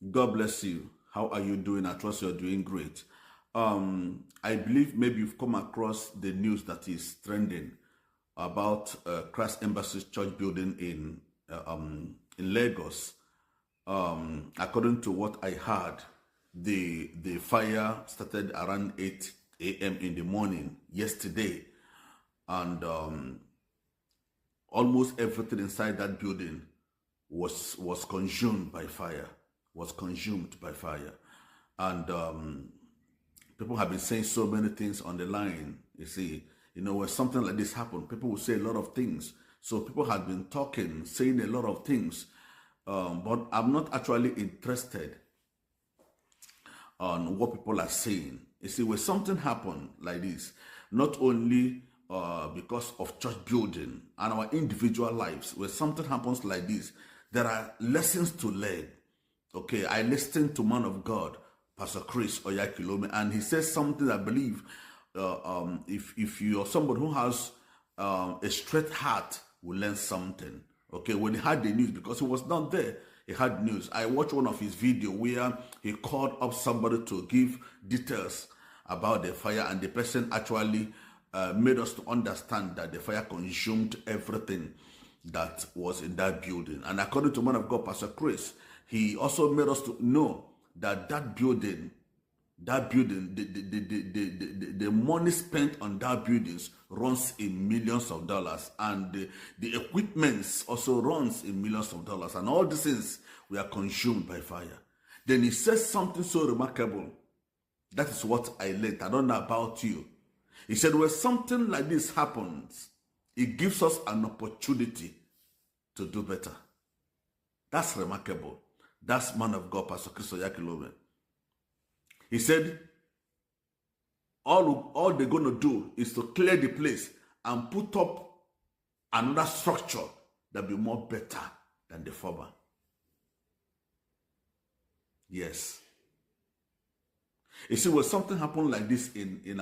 God bless you. How are you doing? I trust you're doing great. I believe maybe you've come across the news that is trending about Christ Embassy Church building in Lagos. According to what I heard, the fire started around 8 a.m. in the morning yesterday, and almost everything inside that building was consumed by fire. Was consumed by fire, and people have been saying so many things on the line. You see, when something like this happens, people will say a lot of things. So people have been talking, saying a lot of things, but I'm not actually interested on what people are saying. You see, when something happens like this, not only because of church building and our individual lives, when something happens like this, there are lessons to learn. Okay, I listened to man of God, Pastor Chris Oyakhilome, and he says something I believe if you're somebody who has a straight heart will learn something. Okay, when he had the news, because he was not there, he had news. I watched one of his videos where he called up somebody to give details about the fire, and the person actually made us to understand that the fire consumed everything that was in that building. And according to man of God, Pastor Chris, he also made us to know that that building, the money spent on that buildings runs in millions of dollars, and the equipments also runs in millions of dollars, and all these things were consumed by fire. Then he says something so remarkable. That is what I learned. I don't know about you. He said, when something like this happens, it gives us an opportunity to do better. That's remarkable. That's man of God, Pastor Chris Oyakhilome. He said, all they're going to do is to clear the place and put up another structure that will be more better than the former. Yes. You see, when something happens like this in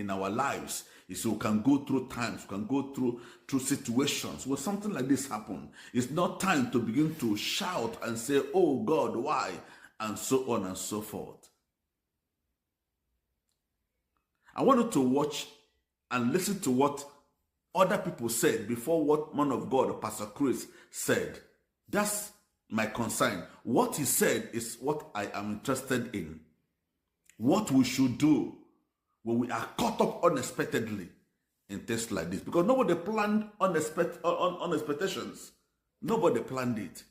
our lives, you see, we can go through times, we can go through situations. When something like this happens, it's not time to begin to shout and say, oh God, why? And so on and so forth. I want you to watch and listen to what other people said before what man of God, Pastor Chris, said. That's my concern. What he said is what I am interested in. What we should do when we are caught up unexpectedly in things like this. Because nobody planned unexpectations. Nobody planned it.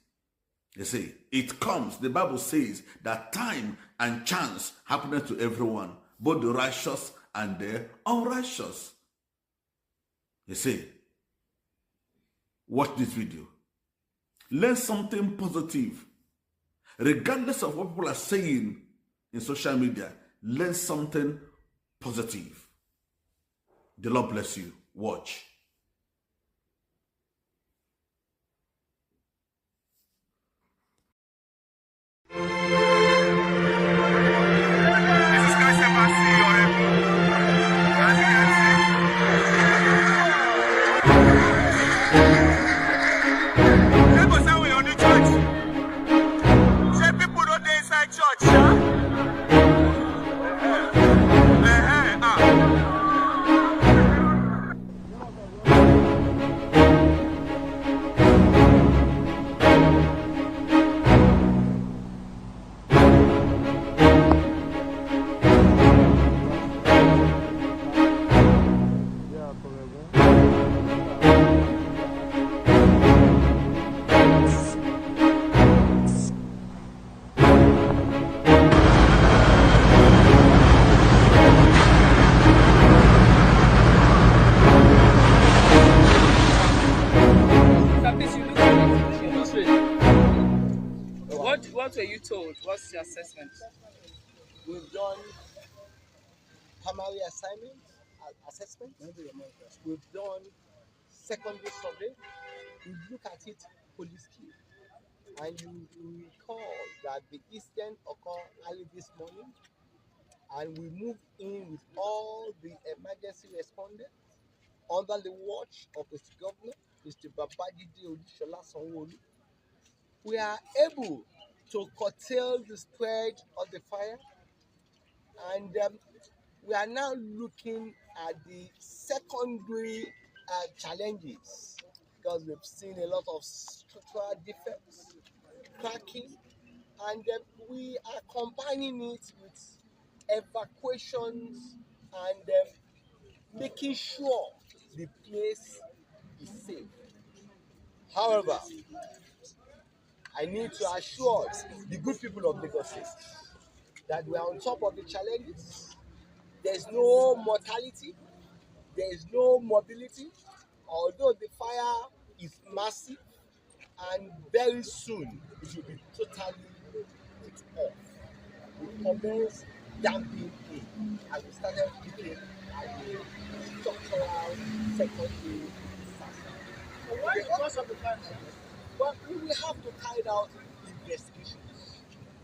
You see, it comes. The Bible says that time and chance happen to everyone, both the righteous and the unrighteous. You see, watch this video. Learn something positive. Regardless of what people are saying in social media, learn something positive. The Lord bless you. Watch. What were you told? What's your assessment? We've done primary assessment. We've done secondary survey. We look at it holistically. And you recall that the incident occurred early this morning, and we moved in with all the emergency responders under the watch of the governor, Mr. Babajide Odushola Sanwo-Olu. We are able to curtail the spread of the fire. And we are now looking at the secondary challenges, because we've seen a lot of structural defects, cracking, and we are combining it with evacuations and making sure the place is safe. However, I need to assure the good people of Lagos State that we are on top of the challenges. There's no mortality, there is no mobility, although the fire is massive, and very soon it will be totally put off. We commenced damping in, and we started looking at the structural secondary disaster. So what is the cause of the fire? But we will have to carry out investigations.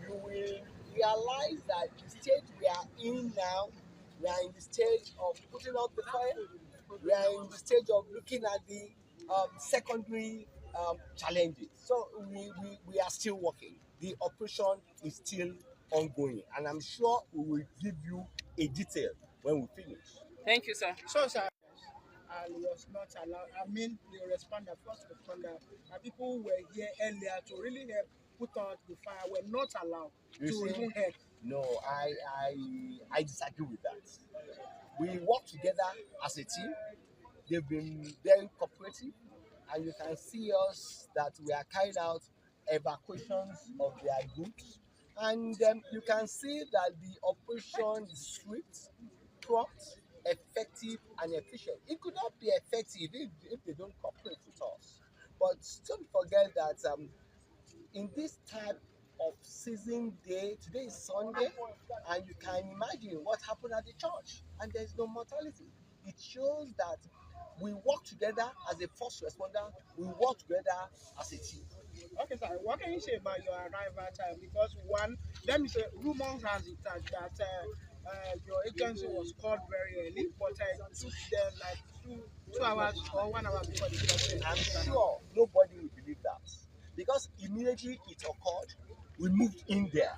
You will realize that the stage we are in now, we are in the stage of putting out the fire. We are in the stage of looking at the secondary challenges. So we are still working. The operation is still ongoing, and I'm sure we will give you a detail when we finish. Thank you, sir. So, sir, I was not allowed. I mean, the first responder, people who were here earlier to really help put out the fire were not allowed You to see? even help. No, I disagree with that. We work together as a team. They've been very cooperative, and you can see us that we are carrying out evacuations of their goods, and you can see that the operation is swift, prompt, effective, and efficient. It could not be effective if they don't cooperate with us. But don't forget that in this type of season day, today is Sunday, and you can imagine what happened at the church, and there's no mortality. It shows that we work together as a first responder, we work together as a team. Okay, sir, what can you say about your arrival time? Because one, let me say, rumor has it that your agency was called very early, but it took them like two hours or 1 hour before the question. I'm sure nobody will believe that, because immediately it occurred, we moved in there,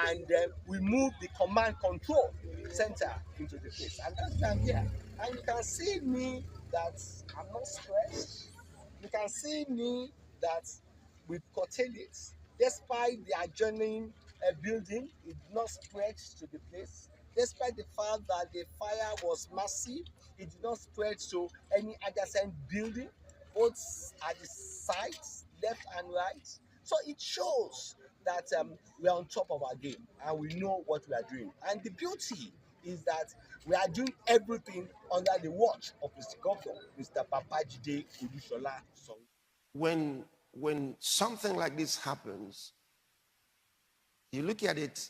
and we moved the command control center into the place, and that's why I'm here. And you can see me that I'm not stressed. You can see me that we've curtailed it. Despite the adjoining building, it did not spread to the place. Despite the fact that the fire was massive, it did not spread to any adjacent building, both at the sides, left and right. So it shows that we are on top of our game, and we know what we are doing. And the beauty is that we are doing everything under the watch of Mr. Governor, Mr. Babajide Olusola. So when something like this happens, you look at it,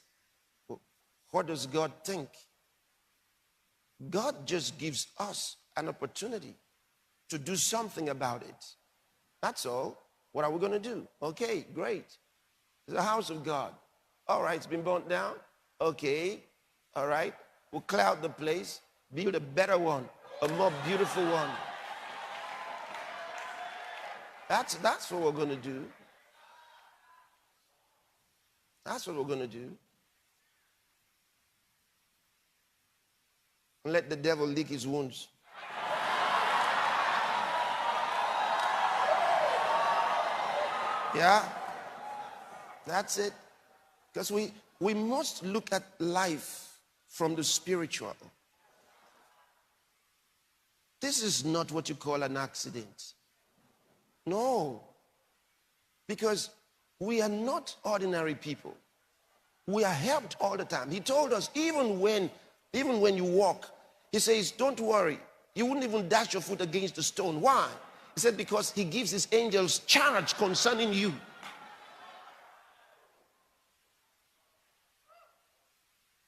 what does God think? God just gives us an opportunity to do something about it. That's all. What are we going to do? Okay, great. It's a house of God. All right, it's been burnt down. Okay, all right. We'll clear out the place, build a better one, a more beautiful one. That's what we're going to do. That's what we're going to do. And let the devil lick his wounds. Yeah, that's it. Because we must look at life from the spiritual. This is not what you call an accident. No. Because we are not ordinary people. We are helped all the time. He told us, even when you walk, he says, don't worry. You wouldn't even dash your foot against a stone. Why? He said, because he gives his angels charge concerning you.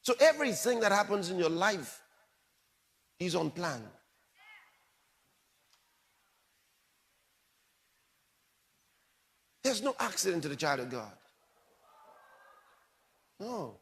So everything that happens in your life is on plan. There's no accident to the child of God. No.